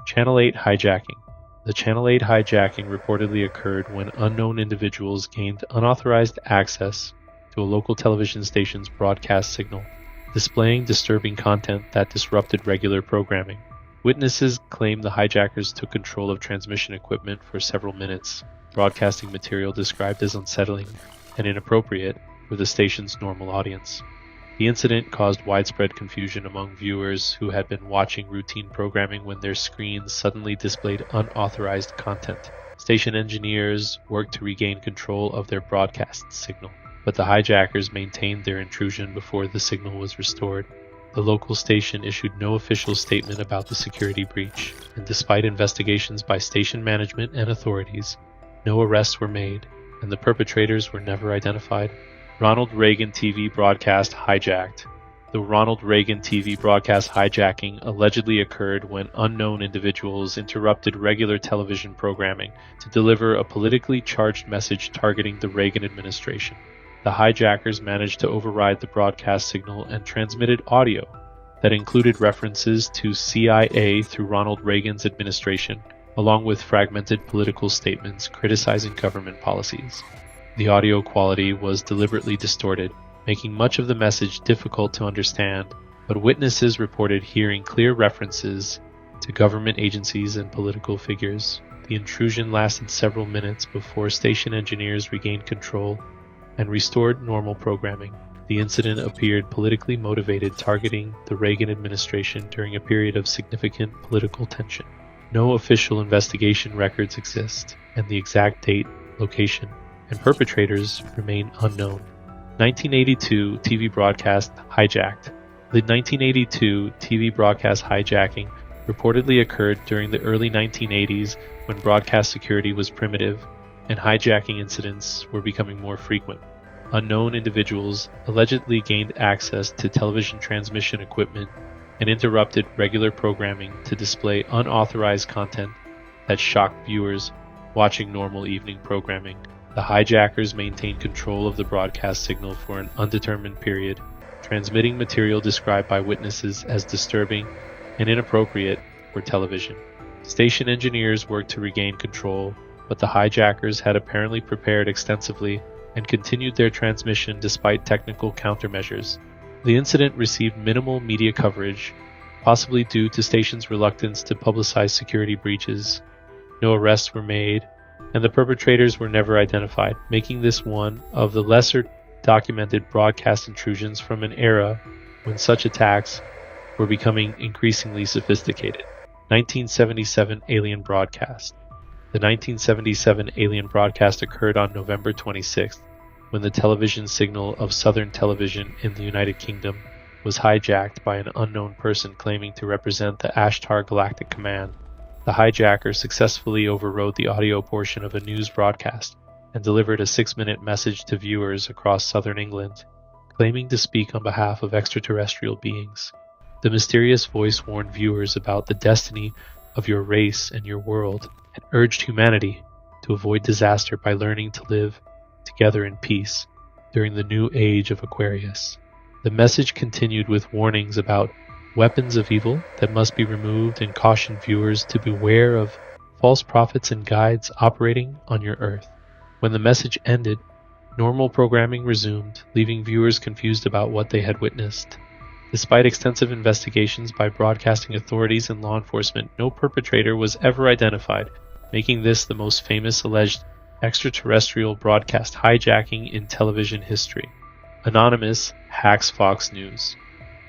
Channel 8 hijacking. The Channel 8 hijacking reportedly occurred when unknown individuals gained unauthorized access to a local television station's broadcast signal, displaying disturbing content that disrupted regular programming. Witnesses claim the hijackers took control of transmission equipment for several minutes, broadcasting material described as unsettling and inappropriate for the station's normal audience. The incident caused widespread confusion among viewers who had been watching routine programming when their screens suddenly displayed unauthorized content. Station engineers worked to regain control of their broadcast signal, but the hijackers maintained their intrusion before the signal was restored. The local station issued no official statement about the security breach, and despite investigations by station management and authorities, no arrests were made, and the perpetrators were never identified. Ronald Reagan TV broadcast hijacked. The Ronald Reagan TV broadcast hijacking allegedly occurred when unknown individuals interrupted regular television programming to deliver a politically charged message targeting the Reagan administration. The hijackers managed to override the broadcast signal and transmitted audio that included references to CIA through Ronald Reagan's administration, along with fragmented political statements criticizing government policies. The audio quality was deliberately distorted, making much of the message difficult to understand, but witnesses reported hearing clear references to government agencies and political figures. The intrusion lasted several minutes before station engineers regained control and restored normal programming. The incident appeared politically motivated, targeting the Reagan administration during a period of significant political tension. No official investigation records exist, and the exact date, location, and perpetrators remain unknown. 1982 TV broadcast hijacked. The 1982 TV broadcast hijacking reportedly occurred during the early 1980s when broadcast security was primitive and hijacking incidents were becoming more frequent. Unknown individuals allegedly gained access to television transmission equipment and interrupted regular programming to display unauthorized content that shocked viewers watching normal evening programming. The hijackers maintained control of the broadcast signal for an undetermined period, transmitting material described by witnesses as disturbing and inappropriate for television. Station engineers worked to regain control, but the hijackers had apparently prepared extensively and continued their transmission despite technical countermeasures. The incident received minimal media coverage, possibly due to station's reluctance to publicize security breaches. No arrests were made, and the perpetrators were never identified, making this one of the lesser documented broadcast intrusions from an era when such attacks were becoming increasingly sophisticated. 1977 alien broadcast. The 1977 alien broadcast occurred on November 26th, when the television signal of Southern Television in the United Kingdom was hijacked by an unknown person claiming to represent the Ashtar Galactic Command. The hijacker successfully overrode the audio portion of a news broadcast and delivered a 6-minute message to viewers across southern England, claiming to speak on behalf of extraterrestrial beings. The mysterious voice warned viewers about the destiny of your race and your world, and urged humanity to avoid disaster by learning to live together in peace during the new age of Aquarius. The message continued with warnings about weapons of evil that must be removed and cautioned viewers to beware of false prophets and guides operating on your Earth. When the message ended, normal programming resumed, leaving viewers confused about what they had witnessed. Despite extensive investigations by broadcasting authorities and law enforcement, no perpetrator was ever identified, making this the most famous alleged extraterrestrial broadcast hijacking in television history. Anonymous hacks Fox News.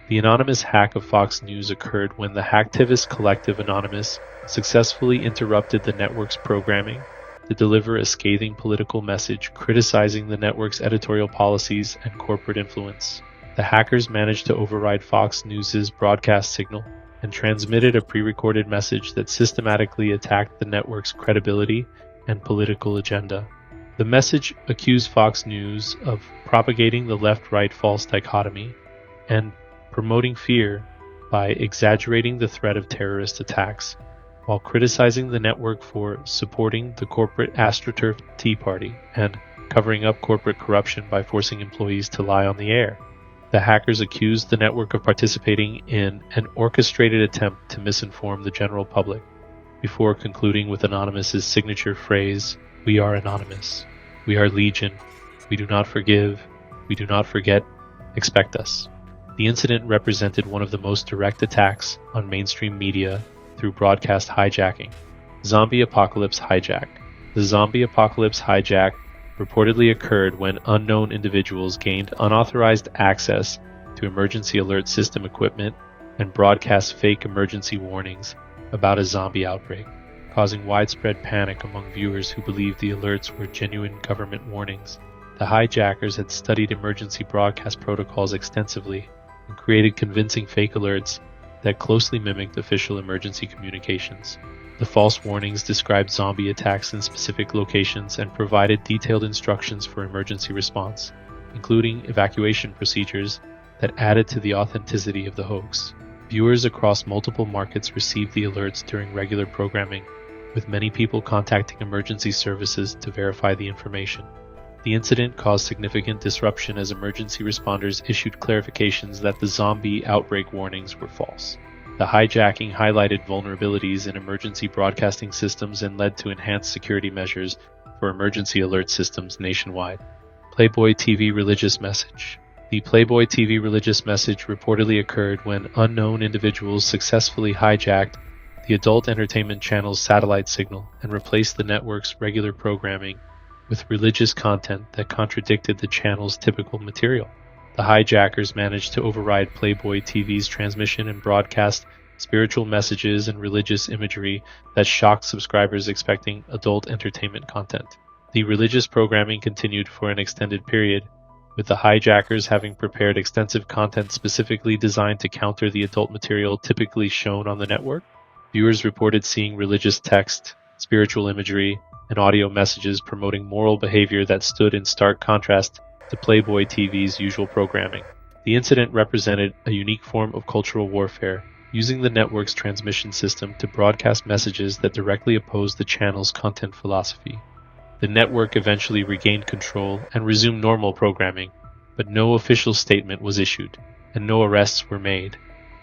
The anonymous hack of Fox News occurred when the hacktivist collective Anonymous successfully interrupted the network's programming to deliver a scathing political message criticizing the network's editorial policies and corporate influence. The hackers managed to override Fox News' broadcast signal and transmitted a pre-recorded message that systematically attacked the network's credibility and political agenda. The message accused Fox News of propagating the left-right false dichotomy and promoting fear by exaggerating the threat of terrorist attacks, while criticizing the network for supporting the corporate AstroTurf Tea Party and covering up corporate corruption by forcing employees to lie on the air. The hackers accused the network of participating in an orchestrated attempt to misinform the general public, before concluding with Anonymous's signature phrase, "We are Anonymous. We are Legion. We do not forgive. We do not forget. Expect us." The incident represented one of the most direct attacks on mainstream media through broadcast hijacking. Zombie Apocalypse Hijack. The zombie apocalypse hijack reportedly occurred when unknown individuals gained unauthorized access to emergency alert system equipment and broadcast fake emergency warnings about a zombie outbreak, causing widespread panic among viewers who believed the alerts were genuine government warnings. The hijackers had studied emergency broadcast protocols extensively and created convincing fake alerts that closely mimicked official emergency communications. The false warnings described zombie attacks in specific locations and provided detailed instructions for emergency response, including evacuation procedures that added to the authenticity of the hoax. Viewers across multiple markets received the alerts during regular programming, with many people contacting emergency services to verify the information. The incident caused significant disruption as emergency responders issued clarifications that the zombie outbreak warnings were false. The hijacking highlighted vulnerabilities in emergency broadcasting systems and led to enhanced security measures for emergency alert systems nationwide. Playboy TV religious message. The Playboy TV religious message reportedly occurred when unknown individuals successfully hijacked the adult entertainment channel's satellite signal and replaced the network's regular programming with religious content that contradicted the channel's typical material. The hijackers managed to override Playboy TV's transmission and broadcast spiritual messages and religious imagery that shocked subscribers expecting adult entertainment content. The religious programming continued for an extended period, with the hijackers having prepared extensive content specifically designed to counter the adult material typically shown on the network. Viewers reported seeing religious text, spiritual imagery, and audio messages promoting moral behavior that stood in stark contrast to Playboy TV's usual programming. The incident represented a unique form of cultural warfare, using the network's transmission system to broadcast messages that directly opposed the channel's content philosophy. The network eventually regained control and resumed normal programming, but no official statement was issued, and no arrests were made.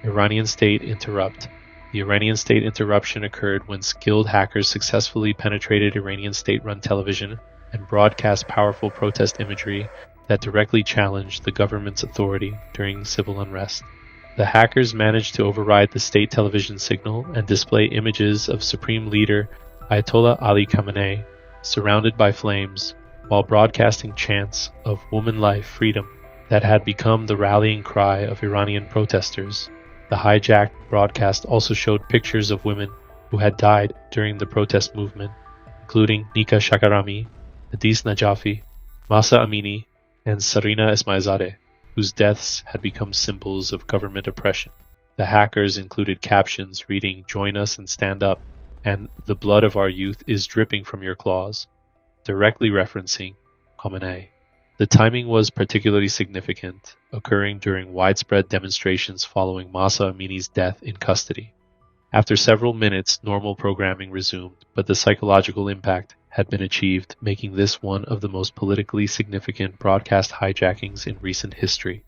Iranian state interrupt. The Iranian state interruption occurred when skilled hackers successfully penetrated Iranian state-run television and broadcast powerful protest imagery that directly challenged the government's authority during civil unrest. The hackers managed to override the state television signal and display images of Supreme Leader Ayatollah Ali Khamenei surrounded by flames, while broadcasting chants of "woman life, freedom" that had become the rallying cry of Iranian protesters. The hijacked broadcast also showed pictures of women who had died during the protest movement, including Nika Shakarami, Hadis Najafi, Masa Amini, and Sarina Esmailzadeh, whose deaths had become symbols of government oppression. The hackers included captions reading "Join us and stand up" and "The blood of our youth is dripping from your claws," directly referencing Khamenei. The timing was particularly significant, occurring during widespread demonstrations following Masa Amini's death in custody. After several minutes, normal programming resumed, but the psychological impact had been achieved, making this one of the most politically significant broadcast hijackings in recent history.